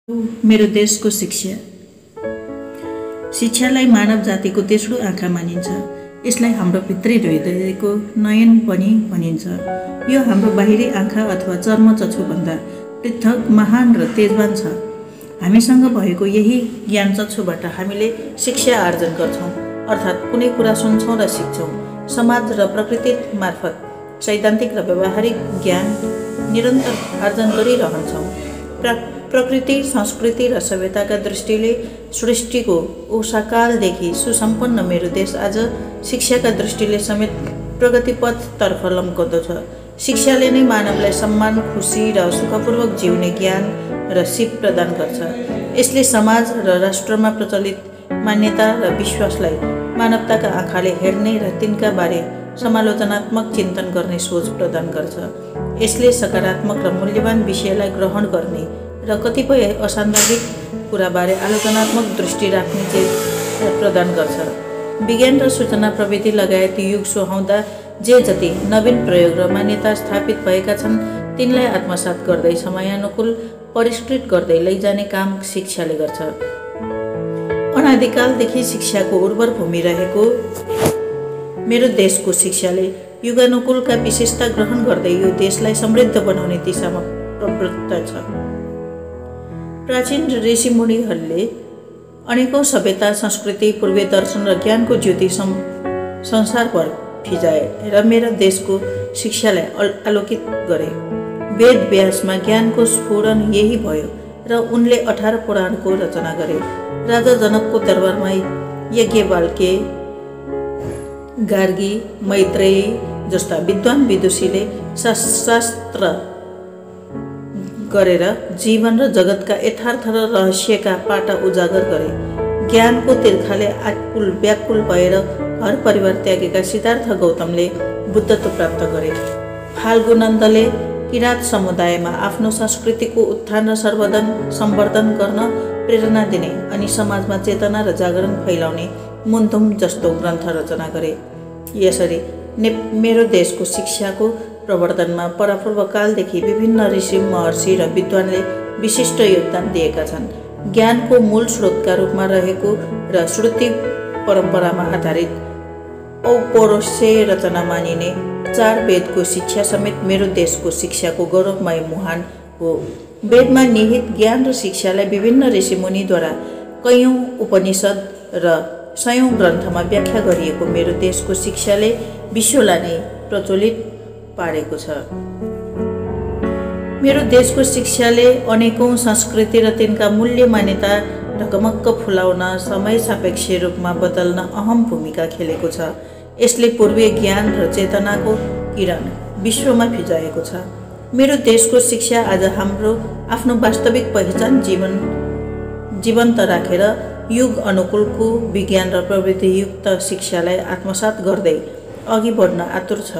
मेरो देशको शिक्षा। शिक्षालाई मानव जातिको तेस्रो आँखा मानिन्छ। यसलाई हाम्रो भित्री हृदयको नयन पनि भनिन्छ। यो हाम्रो बाहिरी आँखा अथवा चर्मचक्षुभन्दा पृथक, महान र तेजवान छ। हामीसँग भएको यही ज्ञान चक्षुबाट हामीले शिक्षा आर्जन गर्छौँ, अर्थात् कुनै कुरा सुन्छौँ र सिक्छौँ। समाज र प्रकृति मार्फत सैद्धान्तिक र व्यावहारिक ज्ञान निरन्तर आर्जन गरिरहन्छौँ। प्रकृति, संस्कृति र सभ्यताका दृष्टिले सृष्टिको उषाकालदेखि सुसम्पन्न मेरो देश आज शिक्षाका दृष्टिले समेत प्रगतिपथतर्फ लम्कँदो छ। शिक्षाले नै मानवलाई सम्मान, खुसी र सुखपूर्वक जिउने ज्ञान र सिप प्रदान गर्छ। यसले समाज र राष्ट्रमा प्रचलित मान्यता र विश्वासलाई मानवताका आँखाले हेर्ने र तिनका बारे समालोचनात्मक चिन्तन गर्ने सोच प्रदान गर्छ। यसले सकारात्मक र मूल्यवान विषयलाई ग्रहण गर्ने र कतिपय असान्दर्भिक कुराबारे आलोचनात्मक दृष्टि राख्ने चाहिँ प्रदान गर्छ। विज्ञान र सूचना प्रविधि लगायत युग सुहाउँदा जे जति नवीन प्रयोग र मान्यता स्थापित भएका छन् तिनलाई आत्मसात गर्दै समयानुकूल परिष्कृत गर्दै लैजाने काम शिक्षाले गर्छ। अनादिकालदेखि शिक्षाको उर्वर भूमि रहेको मेरो देशको शिक्षाले युगानुकूलका विशेषता ग्रहण गर्दै यो देशलाई समृद्ध बनाउने दिशामा प्रवृत्त छ। प्राचीन ऋषिमुनिहरूले अनेकौं सभ्यता, संस्कृति, पूर्वीय दर्शन र ज्ञानको ज्योति संसारभर फिजाए र मेरा देशको शिक्षालाई आलोकित गरे। वेद व्यासमा ज्ञानको स्फुरण यही भयो र उनले 18 पुराणको रचना गरे। राजा जनकको दरबारमा याज्ञवल्क्य, गार्गी, मैत्रेयी जस्ता विद्वान विदुषीले शास्त्र गरेर जीवन र जगतका यथार्थ र रहस्यका पाटा उजागर गरे। ज्ञानको तिर्खाले आकुल व्याकुल भएर घर परिवार त्यागेका सिद्धार्थ गौतमले बुद्धत्व प्राप्त गरे। फाल्गुनन्दले किराँत समुदायमा आफ्नो संस्कृतिको उत्थान र सम्वर्धन गर्न प्रेरणा दिने अनि समाजमा चेतना र जागरण फैलाउने मुन्धुम जस्तो ग्रन्थ रचना गरे। यसरी मेरो देशको शिक्षाको प्रवर्धनमा परापूर्व कालदेखि विभिन्न ऋषि, महर्षि र विद्वानले विशिष्ट योगदान दिएका छन्। ज्ञानको मूल स्रोतका रूपमा रहेको र श्रुति परम्परामा आधारित औपौरुषेय रचना मानिने 4 वेदको शिक्षा समेत मेरो देशको शिक्षाको गौरवमय मुहान हो। वेदमा निहित ज्ञान र शिक्षालाई विभिन्न ऋषिमुनिद्वारा कैयौं उपनिषद र सयौं ग्रन्थमा व्याख्या गरिएको मेरो देशको शिक्षाले विश्वलाई नै प्रज्वलित पारेको छ। मेरो देशको शिक्षाले अनेकौं संस्कृति र तिनका मूल्य मान्यता ढकमक्क फुलाउन, समय सापेक्ष रूपमा बदल्न अहम भूमिका खेलेको छ। यसले पूर्वीय ज्ञान र चेतनाको किरण विश्वमा फिजाएको छ। मेरो देशको शिक्षा आज हाम्रो आफ्नो वास्तविक पहिचान जीवन्त राखेर युग अनुकूलको विज्ञान र प्रविधियुक्त शिक्षालाई आत्मसात गर्दै अघि बढ्न आतुर छ।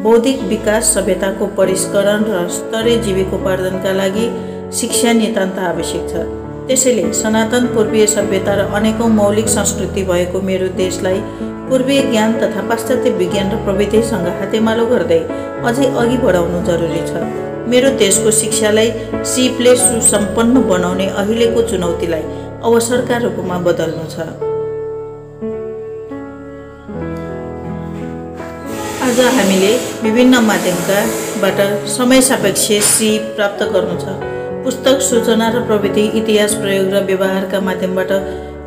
बौद्धिक विकास, सभ्यताको परिष्करण र स्तरीय जीविकोपार्जनका लागि शिक्षा नितान्त आवश्यक छ। त्यसैले सनातन पूर्वीय सभ्यता र अनेकौं मौलिक संस्कृति भएको मेरो देशलाई पूर्वीय ज्ञान तथा पाश्चात्य विज्ञान र प्रविधिसँग हातेमालो गर्दै अझै अघि बढाउनु जरुरी छ। मेरो देशको शिक्षालाई सिपले सुसम्पन्न बनाउने अहिलेको चुनौतीलाई अवसरका रूपमा बदल्नु छ। आज हामीले विभिन्न माध्यमबाट समय सापेक्ष सिप प्राप्त गर्नु छ। पुस्तक, सूचना र प्रविधि, इतिहास, प्रयोग र व्यवहारका माध्यमबाट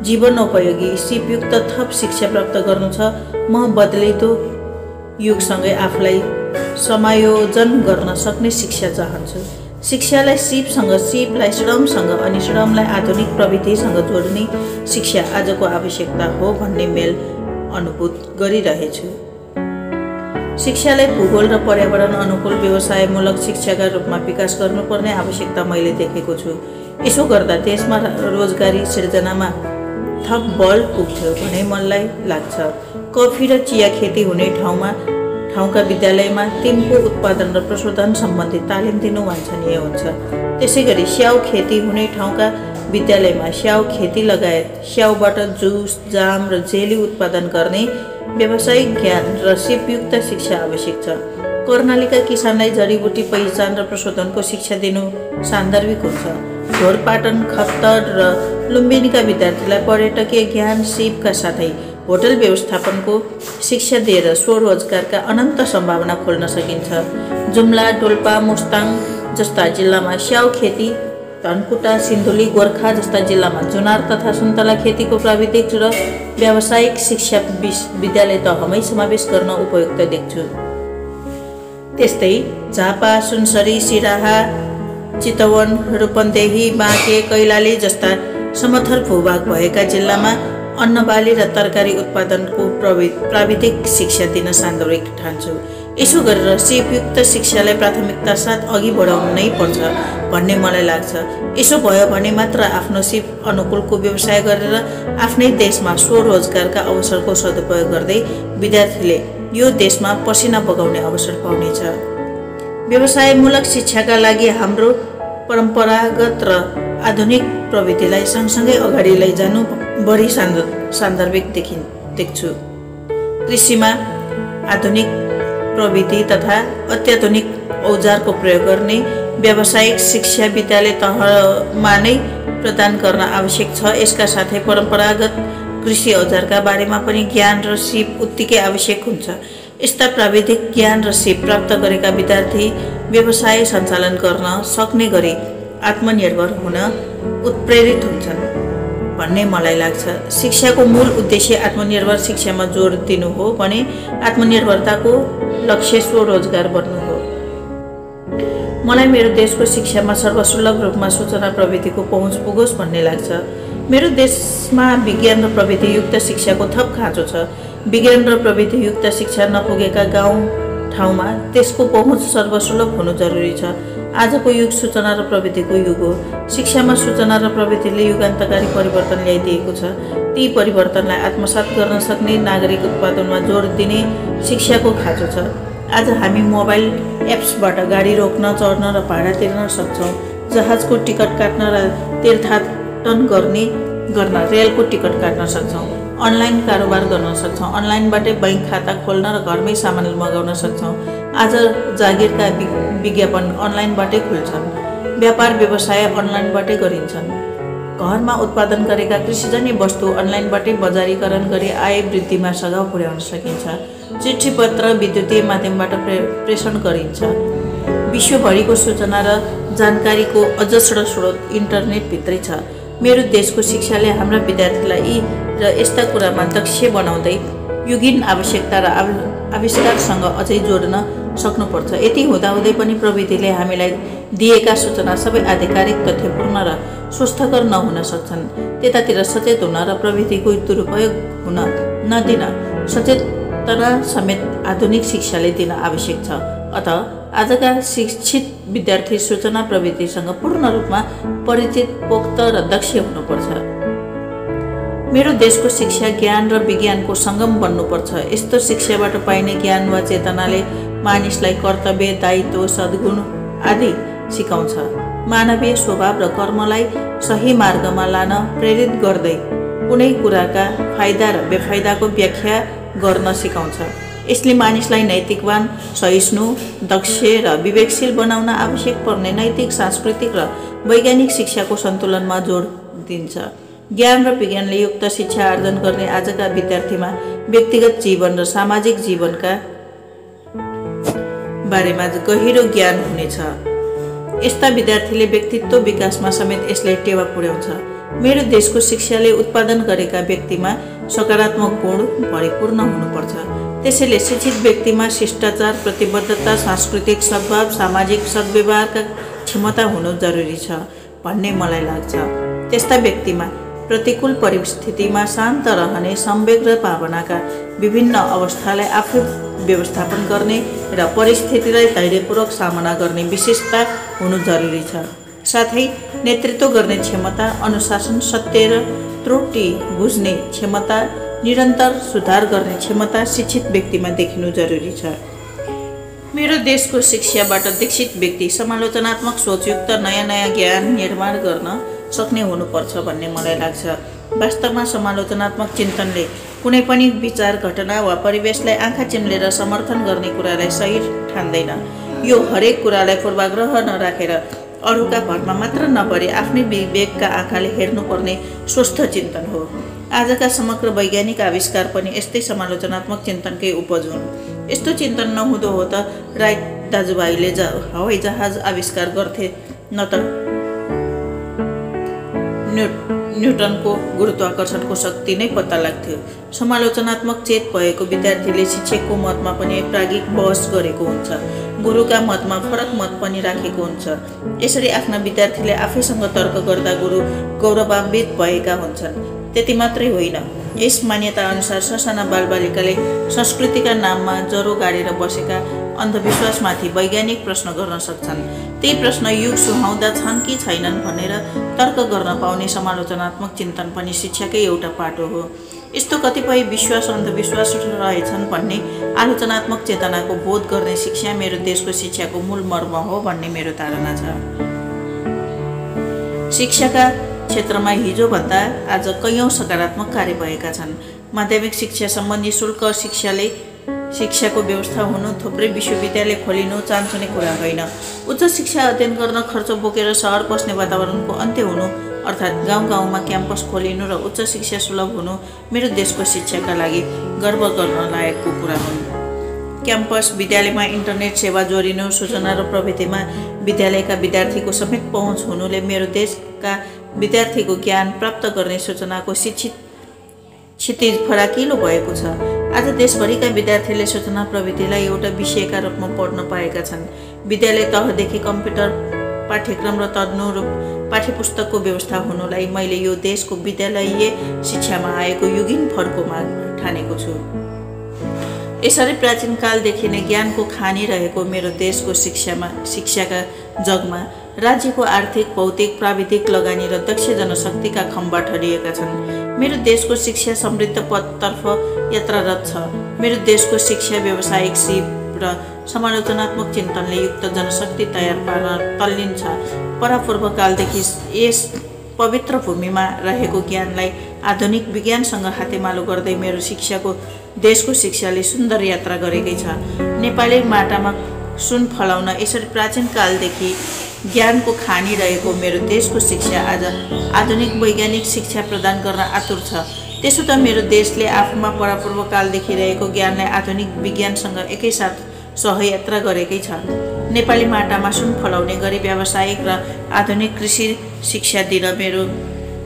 जीवनोपयोगी सिपयुक्त थप शिक्षा प्राप्त गर्नु छ। म बदलिदो युगसँगै आफूलाई समायोजन गर्न सक्ने शिक्षा चाहन्छु। शिक्षालाई सिपसँग, सिपलाई श्रमसँग अनि श्रमलाई आधुनिक प्रविधिसँग जोड्ने शिक्षा आजको आवश्यकता हो भन्ने मेल अनुभूत गरिरहेछु। शिक्षालाई भूगोल र पर्यावरण अनुकूल व्यवसायमूलक शिक्षाका रूपमा विकास गर्नुपर्ने आवश्यकता मैले देखेको छु। यसो गर्दा देशमा रोजगारी सिर्जनामा थप बल पुग्थ्यो भन्ने मलाई लाग्छ। कफी र चिया खेती हुने ठाउँका विद्यालयमा तिनको उत्पादन र प्रशोधन सम्बन्धी तालिम दिनु वाञ्छनीय हुन्छ। त्यसैगरी स्याउ खेती हुने ठाउँका विद्यालयमा स्याउ खेती लगायत स्याउबाट जुस, जाम र जेली उत्पादन गर्ने व्यावसायिक ज्ञान र सिपयुक्त शिक्षा आवश्यक छ। कर्णालीका किसानलाई जडीबुटी पहिचान र प्रशोधनको शिक्षा दिनु सान्दर्भिक हुन्छ। ढोरपाटन, खत्तर र लुम्बिनीका विद्यार्थीलाई पर्यटकीय ज्ञान, सिपका साथै होटल व्यवस्थापनको शिक्षा दिएर स्वरोजगारका अनन्त सम्भावना खोल्न सकिन्छ। जुम्ला, डोल्पा, मुस्ताङ जस्ता जिल्लामा स्याउ खेती, धनकुटा, सिन्धुली, गोर्खा जस्ता जिल्लामा जुनार तथा सुन्तला खेतीको प्राविधिक र व्यावसायिक शिक्षा विद्यालय तहमै समावेश गर्न उपयुक्त देख्छु। त्यस्तै झापा, सुनसरी, सिराहा, चितवन, रूपन्देही, बाँके, कैलाली जस्ता समथर भूभाग भएका जिल्लामा अन्नबाली र तरकारी उत्पादनको प्राविधिक शिक्षा दिन सान्दर्भिक ठान्छु। यसो गरेर सिपयुक्त शिक्षालाई प्राथमिकता साथ अघि बढाउनु नै पर्छ भन्ने मलाई लाग्छ। यसो भयो भने मात्र आफ्नो सिप अनुकूलको व्यवसाय गरेर आफ्नै देशमा स्वरोजगारका अवसरको सदुपयोग गर्दै विद्यार्थीले यो देशमा पसिना बगाउने अवसर पाउनेछ। व्यवसायमूलक शिक्षाका लागि हाम्रो परम्परागत र आधुनिक प्रविधिलाई सँगसँगै अगाडि लैजानु बढी सान्दर्भिक देख्छु। कृषिमा आधुनिक प्रविधि तथा अत्याधुनिक औजारको प्रयोग गर्ने व्यावसायिक शिक्षा विद्यालय तहमा नै प्रदान गर्न आवश्यक छ। यसका साथै परम्परागत कृषि औजारका बारेमा पनि ज्ञान र सिप उत्तिकै आवश्यक हुन्छ। यस्ता प्राविधिक ज्ञान र सिप प्राप्त गरेका विद्यार्थी व्यवसाय सञ्चालन गर्न सक्ने गरी आत्मनिर्भर हुन उत्प्रेरित हुन्छन् भन्ने मलाई लाग्छ। शिक्षाको मूल उद्देश्य आत्मनिर्भर शिक्षामा जोड दिनु हो भने आत्मनिर्भरताको लक्ष्य स्वरोजगार बन्नु हो। मलाई मेरो देशको शिक्षामा सर्वसुलभ रूपमा सूचना प्रविधिको पहुँच पुगोस् भन्ने लाग्छ। मेरो देशमा विज्ञान र प्रविधियुक्त शिक्षाको थप खाँचो छ। विज्ञान र प्रविधियुक्त शिक्षा नपुगेका गाउँ ठाउँमा त्यसको पहुँच सर्वसुलभ हुनु जरुरी छ। आजको युग सूचना र प्रविधिको युग हो। शिक्षामा सूचना र प्रविधिले युगान्तकारी परिवर्तन ल्याइदिएको छ। ती परिवर्तनलाई आत्मसात गर्न सक्ने नागरिक उत्पादनमा जोड दिने शिक्षाको खाँचो छ। आज हामी मोबाइल एप्सबाट गाडी रोक्न, चढ्न र भाडा तिर्न सक्छौँ। जहाजको टिकट काट्न र तीर्थाटन गर्न रेलको टिकट काट्न सक्छौँ। अनलाइन कारोबार गर्न सक्छौँ। अनलाइनबाटै बैंक खाता खोल्न र घरमै सामान मगाउन सक्छौँ। आज जागिरका विज्ञापन अनलाइनबाटै खुल्छन्। व्यापार व्यवसाय अनलाइनबाटै गरिन्छन्। घरमा उत्पादन गरेका कृषिजन्य वस्तु अनलाइनबाटै बजारीकरण गरी आय वृद्धिमा सघाउ पुर्याउन सकिन्छ। चिठी पत्र विद्युतीय माध्यमबाट प्रेषण गरिन्छ। विश्वभरिको सूचना र जानकारीको अजस्र स्रोत इन्टरनेटभित्रै छ। मेरो देशको शिक्षाले हाम्रा विद्यार्थीलाई र यस्ता कुरामा दक्ष बनाउँदै युगीन आवश्यकता र आविष्कारसँग अझै जोड्न सक्नुपर्छ। यति हुँदाहुँदै पनि प्रविधिले हामीलाई दिएका सूचना सबै आधिकारिक, तथ्यपूर्ण र स्वस्थकर नहुन सक्छन्। त्यतातिर सचेत हुन र प्रविधिको दुरुपयोग हुन नदिन सचेतना समेत आधुनिक शिक्षाले दिन आवश्यक छ। अत आजका शिक्षित विद्यार्थी सूचना प्रविधिसँग पूर्ण रूपमा परिचित, पोख्त र दक्ष हुनुपर्छ। मेरो देशको शिक्षा ज्ञान र विज्ञानको सङ्गम बन्नुपर्छ। यस्तो शिक्षाबाट पाइने ज्ञान वा चेतनाले मानिसलाई कर्तव्य, दायित्व, सद्गुण आदि सिकाउँछ। मानवीय स्वभाव र कर्मलाई सही मार्गमा लान प्रेरित गर्दै कुनै कुराका फाइदा र बेफाइदाको व्याख्या गर्न सिकाउँछ। यसले मानिसलाई नैतिकवान, सहिष्णु, दक्ष र विवेकशील बनाउन आवश्यक पर्ने नैतिक, सांस्कृतिक र वैज्ञानिक शिक्षाको सन्तुलनमा जोड दिन्छ। ज्ञान र विज्ञानले युक्त शिक्षा आर्जन गर्ने आजका विद्यार्थीमा व्यक्तिगत जीवन र सामाजिक जीवनका बारेमा गहिरो ज्ञान हुनेछ। यस्ता विद्यार्थीले व्यक्तित्व विकासमा समेत यसले टेवा पुर्याउँछ। मेरो देशको शिक्षाले उत्पादन गरेका व्यक्तिमा सकारात्मक गुण भरिपूर्ण हुनुपर्छ। त्यसैले शिक्षित व्यक्तिमा शिष्टाचार, प्रतिबद्धता, सांस्कृतिक सद्भाव, सामाजिक सद्व्यवहारका क्षमता हुनु जरुरी छ भन्ने मलाई लाग्छ। त्यस्ता व्यक्तिमा प्रतिकूल परिस्थितिमा शान्त रहने, संवेग र भावनाका विभिन्न अवस्थालाई आफू व्यवस्थापन गर्ने र परिस्थितिलाई धैर्यपूर्वक सामना गर्ने विशेषता हुनु जरुरी छ। साथै नेतृत्व गर्ने क्षमता, अनुशासन, सत्य र त्रुटि बुझ्ने क्षमता, निरन्तर सुधार गर्ने क्षमता शिक्षित व्यक्तिमा देखिनु जरुरी छ। मेरो देशको शिक्षाबाट दीक्षित व्यक्ति समालोचनात्मक सोचयुक्त नयाँ ज्ञान निर्माण गर्न सक्ने हुनुपर्छ भन्ने मलाई लाग्छ। वास्तवमा समालोचनात्मक चिन्तनले कुनै पनि विचार, घटना वा परिवेशलाई आँखा चिम्लेर समर्थन गर्ने कुरालाई सही ठान्दैन। यो हरेक कुरालाई पूर्वाग्रह नराखेर अरूका भरमा मात्र नपरे आफ्नै विवेकका आँखाले हेर्नुपर्ने स्वस्थ चिन्तन हो। आजका समग्र वैज्ञानिक आविष्कार पनि यस्तै समालोचनात्मक चिन्तनकै उपज हुन्। यस्तो चिन्तन नहुँदो हो त राइट दाजुभाइले हवाई जहाज आविष्कार गर्थे, न त न्युटनको गुरुत्वाकर्षणको शक्ति नै पत्ता लाग्थ्यो। समालोचनात्मक चेत भएको विद्यार्थीले शिक्षकको मतमा पनि प्राज्ञिक बहस गरेको हुन्छ, गुरुका मतमा फरक मत पनि राखेको हुन्छ। यसरी आफ्ना विद्यार्थीले आफैसँग तर्क गर्दा गुरु गौरवान्वित भएका हुन्छन्। त्यति मात्रै होइन, यस मान्यता अनुसार ससाना बालबालिकाले संस्कृतिका नाममा जरो गाडेर बसेका अन्धविश्वासमाथि वैज्ञानिक प्रश्न गर्न सक्छन्। ती प्रश्न युग सुहाउँदा छन् कि छैनन् भनेर तर्क गर्न पाउने समालोचनात्मक चिन्तन पनि शिक्षाकै एउटा पाटो हो। यस्तो कतिपय विश्वास अन्धविश्वास रहेछन् भन्ने आलोचनात्मक चेतनाको बोध गर्ने शिक्षा मेरो देशको शिक्षाको मूल मर्म हो भन्ने मेरो धारणा छ। शिक्षाका क्षेत्रमा हिजोभन्दा आज कैयौँ सकारात्मक कार्य भएका छन्। माध्यमिक शिक्षा सम्बन्धी शुल्क शिक्षाको व्यवस्था हुनु, थुप्रै विश्वविद्यालय खोलिनु चान्सुने कुरा होइन। उच्च शिक्षा अध्ययन गर्न खर्च बोकेर सहर बस्ने वातावरणको अन्त्य हुनु, अर्थात् गाउँ गाउँमा क्याम्पस खोलिनु र उच्च शिक्षा सुलभ हुनु मेरो देशको शिक्षाका लागि गर्व गर्न लायकको कुरा हुन्। क्याम्पस विद्यालयमा इन्टरनेट सेवा जोडिनु, सूचना र प्रविधिमा विद्यालयका विद्यार्थीको समेत पहुँच हुनुले मेरो देशका विद्यार्थीको ज्ञान प्राप्त गर्ने सूचनाको क्षितिज फराकिलो भएको छ। आज देशभरिका विद्यार्थीले सूचना प्रविधिलाई एउटा विषयका रूपमा पढ्न पाएका छन्। विद्यालय तहदेखि कम्प्युटर पाठ्यक्रम र तदनुरूप पाठ्यपुस्तकको व्यवस्था हुनुलाई मैले यो देशको विद्यालयीय शिक्षामा आएको युगीन फर्कोमा ठानेको छु। यसरी प्राचीन कालदेखि नै ज्ञानको खानी रहेको मेरो देशको शिक्षाका जगमा राज्यको आर्थिक, भौतिक, प्राविधिक लगानी र दक्ष जनशक्तिका खम्बा ठडिएका छन्। मेरो देशको शिक्षा समृद्ध पथतर्फ यात्रारत छ। मेरो देशको शिक्षा व्यावसायिक सिप र समालोचनात्मक चिन्तनले युक्त जनशक्ति तयार पार्न तल्लीन छ। परापूर्व कालदेखि यस पवित्र भूमिमा रहेको ज्ञानलाई आधुनिक विज्ञानसँग हातेमालो गर्दै मेरो देशको शिक्षाले सुन्दर यात्रा गरेकै छ। नेपाली माटामा सुन फलाउन यसरी प्राचीन कालदेखि ज्ञानको खानी रहेको मेरो देशको शिक्षा आज आधुनिक वैज्ञानिक शिक्षा प्रदान गर्न आतुर छ। त्यसो त मेरो देशले आफूमा परापूर्व कालदेखि रहेको ज्ञानलाई आधुनिक विज्ञानसँग एकैसाथ सहयात्रा गरेकै छ। नेपाली माटामा सुन फलाउने गरी व्यावसायिक र आधुनिक कृषि शिक्षा दिन मेरो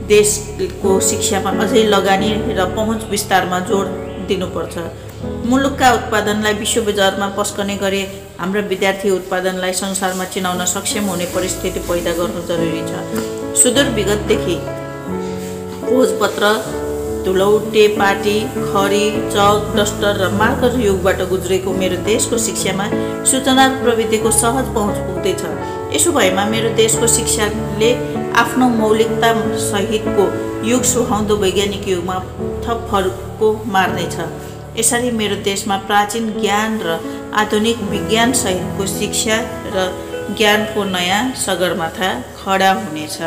देशको शिक्षामा अझै लगानी र पहुँच विस्तारमा जोड दिनुपर्छ। मुलुकका उत्पादनलाई विश्व बजारमा पस्कने गरी हाम्रा विद्यार्थी उत्पादनलाई संसारमा चिनाउन सक्षम हुने परिस्थिति पैदा गर्नु जरुरी छ। सुदूर विगतदेखि भोजपत्र, धुलौटे पाटी, खरी, चक, डस्टर र मार्कर युगबाट गुज्रेको मेरो देशको शिक्षामा सूचना प्रविधिको सहज पहुँच पुग्दैछ। यसो भएमा मेरो देशको शिक्षाले आफ्नो मौलिकता सहितको युग सुहाउँदो वैज्ञानिक युगमा थप फर्को मार्नेछ। यसरी मेरो देशमा प्राचीन ज्ञान र आधुनिक विज्ञान सहितको शिक्षा र ज्ञानको नयाँ सगरमाथा खडा हुनेछ।